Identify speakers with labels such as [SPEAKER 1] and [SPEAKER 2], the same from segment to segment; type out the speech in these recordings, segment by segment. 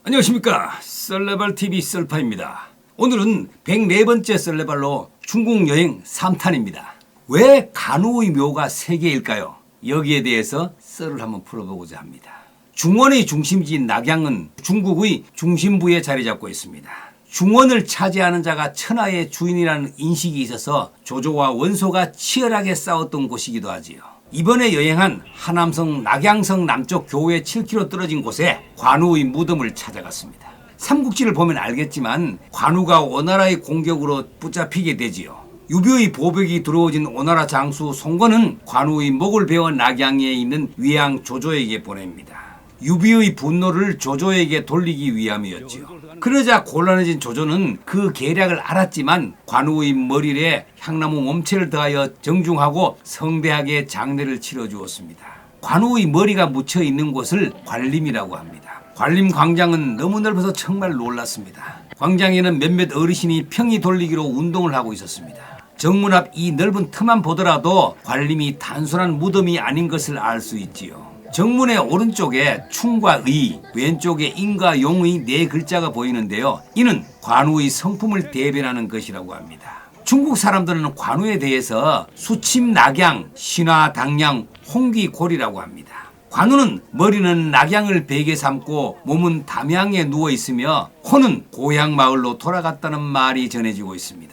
[SPEAKER 1] 안녕하십니까. 썰레발TV 썰파입니다. 오늘은 104번째 썰레발로 중국 여행 3탄입니다. 왜 관우의 묘가 3개일까요? 여기에 대해서 썰을 한번 풀어보고자 합니다. 중원의 중심지인 낙양은 중국의 중심부에 자리 잡고 있습니다. 중원을 차지하는 자가 천하의 주인이라는 인식이 있어서 조조와 원소가 치열하게 싸웠던 곳이기도 하지요. 이번에 여행한 하남성 낙양성 남쪽 교외 7km 떨어진 곳에 관우의 무덤을 찾아갔습니다. 삼국지를 보면 알겠지만 관우가 오나라의 공격으로 붙잡히게 되지요. 유비의 보복이 들어오진 오나라 장수 송건은 관우의 목을 베어 낙양에 있는 위양 조조에게 보냅니다. 유비의 분노를 조조에게 돌리기 위함이었지요. 그러자 곤란해진 조조는 그 계략을 알았지만 관우의 머리에 향나무 몸체를 더하여 정중하고 성대하게 장례를 치러주었습니다. 관우의 머리가 묻혀 있는 곳을 관림이라고 합니다. 관림 광장은 너무 넓어서 정말 놀랐습니다. 광장에는 몇몇 어르신이 평이 돌리기로 운동을 하고 있었습니다. 정문 앞 이 넓은 틈만 보더라도 관림이 단순한 무덤이 아닌 것을 알 수 있지요. 정문의 오른쪽에 충과 의, 왼쪽에 인과 용의 4글자가 보이는데요. 이는 관우의 성품을 대변하는 것이라고 합니다. 중국 사람들은 관우에 대해서 수침 낙양, 신화 당양, 홍귀골이라고 합니다. 관우는 머리는 낙양을 베개 삼고 몸은 담양에 누워 있으며 호는 고향 마을로 돌아갔다는 말이 전해지고 있습니다.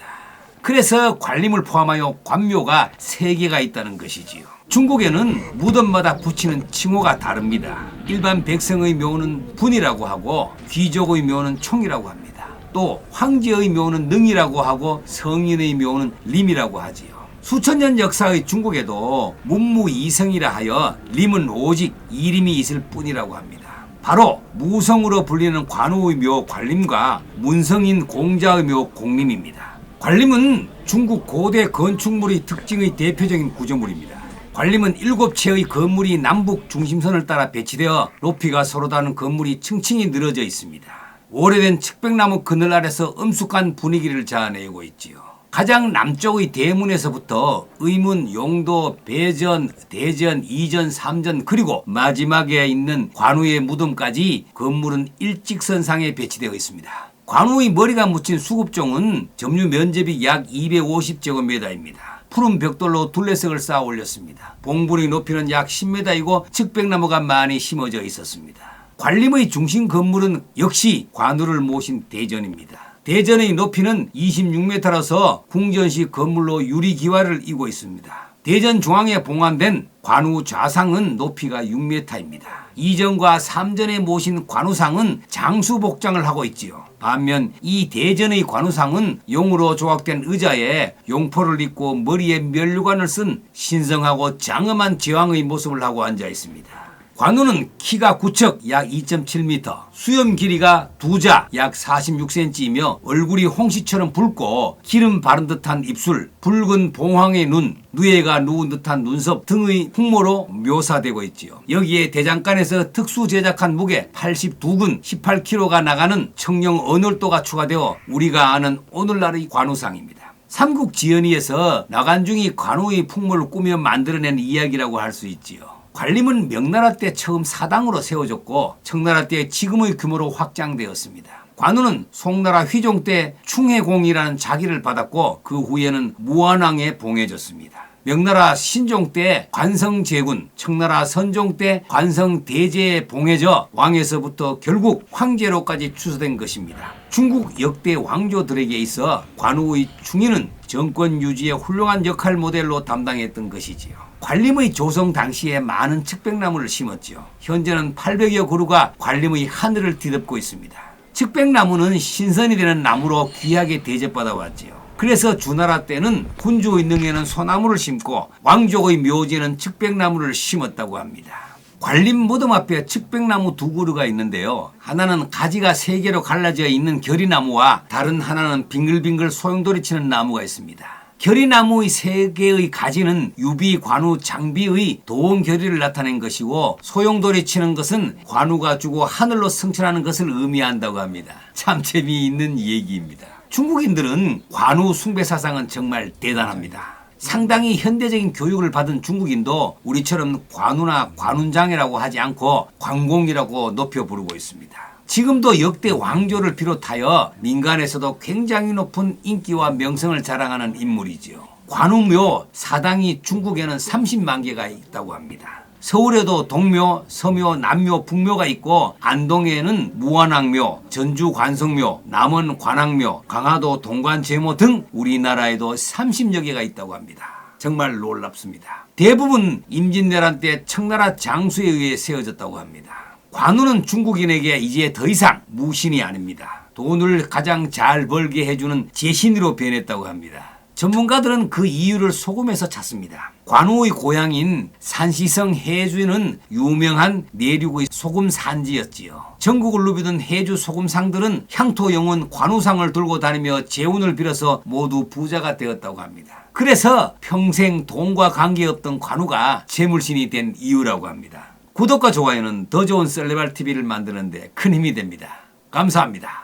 [SPEAKER 1] 그래서 관림을 포함하여 관묘가 3개가 있다는 것이지요. 중국에는 무덤마다 붙이는 칭호가 다릅니다. 일반 백성의 묘는 분이라고 하고 귀족의 묘는 총이라고 합니다. 또 황제의 묘는 능이라고 하고 성인의 묘는 림이라고 하지요. 수천 년 역사의 중국에도 문무이성이라 하여 림은 오직 이림이 있을 뿐이라고 합니다. 바로 무성으로 불리는 관우의 묘 관림과 문성인 공자의 묘 공림입니다. 관림은 중국 고대 건축물의 특징의 대표적인 구조물입니다. 관림은 7채의 건물이 남북 중심선을 따라 배치되어 높이가 서로 다른 건물이 층층이 늘어져 있습니다. 오래된 측백나무 그늘 아래서 엄숙한 분위기를 자아내고 있지요. 가장 남쪽의 대문에서부터 의문, 용도, 배전, 대전, 이전, 삼전 그리고 마지막에 있는 관우의 무덤까지 건물은 일직선상에 배치되어 있습니다. 관우의 머리가 묻힌 수급종은 점유 면적이 약 250제곱미터입니다. 푸른 벽돌로 둘레석을 쌓아 올렸습니다. 봉분의 높이는 약 10m이고 측백나무가 많이 심어져 있었습니다. 관림의 중심 건물은 역시 관우를 모신 대전입니다. 대전의 높이는 26m라서 궁전식 건물로 유리기와를 이고 있습니다. 대전 중앙에 봉안된 관우 좌상은 높이가 6m입니다. 이전과 삼전에 모신 관우상은 장수복장을 하고 있지요. 반면 이 대전의 관우상은 용으로 조각된 의자에 용포를 입고 머리에 면류관을 쓴 신성하고 장엄한 제왕의 모습을 하고 앉아 있습니다. 관우는 키가 9척 약 2.7m, 수염 길이가 2자 약 46cm이며 얼굴이 홍시처럼 붉고 기름 바른 듯한 입술, 붉은 봉황의 눈, 누에가 누운 듯한 눈썹 등의 풍모로 묘사되고 있지요. 여기에 대장간에서 특수 제작한 무게 82근 18kg가 나가는 청룡 언월도가 추가되어 우리가 아는 오늘날의 관우상입니다. 삼국지연의에서 나간중이 관우의 풍모를 꾸며 만들어낸 이야기라고 할 수 있지요. 관림은 명나라 때 처음 사당으로 세워졌고 청나라 때 지금의 규모로 확장되었습니다. 관우는 송나라 휘종 때 충해공이라는 자기를 받았고 그 후에는 무안왕에 봉해졌습니다. 명나라 신종 때 관성제군, 청나라 선종 때 관성대제에 봉해져 왕에서부터 결국 황제로까지 추서된 것입니다. 중국 역대 왕조들에게 있어 관우의 충인은 정권 유지에 훌륭한 역할 모델로 담당했던 것이지요. 관림의 조성 당시에 많은 측백나무를 심었지요. 현재는 800여 그루가 관림의 하늘을 뒤덮고 있습니다. 측백나무는 신선이 되는 나무로 귀하게 대접받아 왔지요. 그래서 주나라 때는 군주의 능에는 소나무를 심고 왕족의 묘지에는 측백나무를 심었다고 합니다. 관림 무덤 앞에 측백나무 2그루가 있는데요. 하나는 가지가 3개로 갈라져 있는 결이나무와 다른 하나는 빙글빙글 소용돌이 치는 나무가 있습니다. 결이나무의 3개의 가지는 유비, 관우, 장비의 도원결의를 나타낸 것이고 소용돌이 치는 것은 관우가 주고 하늘로 승천하는 것을 의미한다고 합니다. 참 재미있는 얘기입니다. 중국인들은 관우 숭배 사상은 정말 대단합니다. 상당히 현대적인 교육을 받은 중국인도 우리처럼 관우나 관운장이라고 하지 않고 관공이라고 높여 부르고 있습니다. 지금도 역대 왕조를 비롯하여 민간에서도 굉장히 높은 인기와 명성을 자랑하는 인물이지요. 관우묘 사당이 중국에는 30만 개가 있다고 합니다. 서울에도 동묘, 서묘, 남묘, 북묘가 있고 안동에는 무안왕묘, 전주 관성묘, 남원 관악묘, 강화도 동관제모 등 우리나라에도 30여 개가 있다고 합니다. 정말 놀랍습니다. 대부분 임진왜란 때 청나라 장수에 의해 세워졌다고 합니다. 관우는 중국인에게 이제 더 이상 무신이 아닙니다. 돈을 가장 잘 벌게 해주는 제신으로 변했다고 합니다. 전문가들은 그 이유를 소금에서 찾습니다. 관우의 고향인 산시성 해주는 유명한 내륙의 소금 산지였지요. 전국을 누비던 해주 소금상들은 향토 영혼 관우상을 들고 다니며 재운을 빌어서 모두 부자가 되었다고 합니다. 그래서 평생 돈과 관계없던 관우가 재물신이 된 이유라고 합니다. 구독과 좋아요는 더 좋은 썰레발TV를 만드는 데 큰 힘이 됩니다. 감사합니다.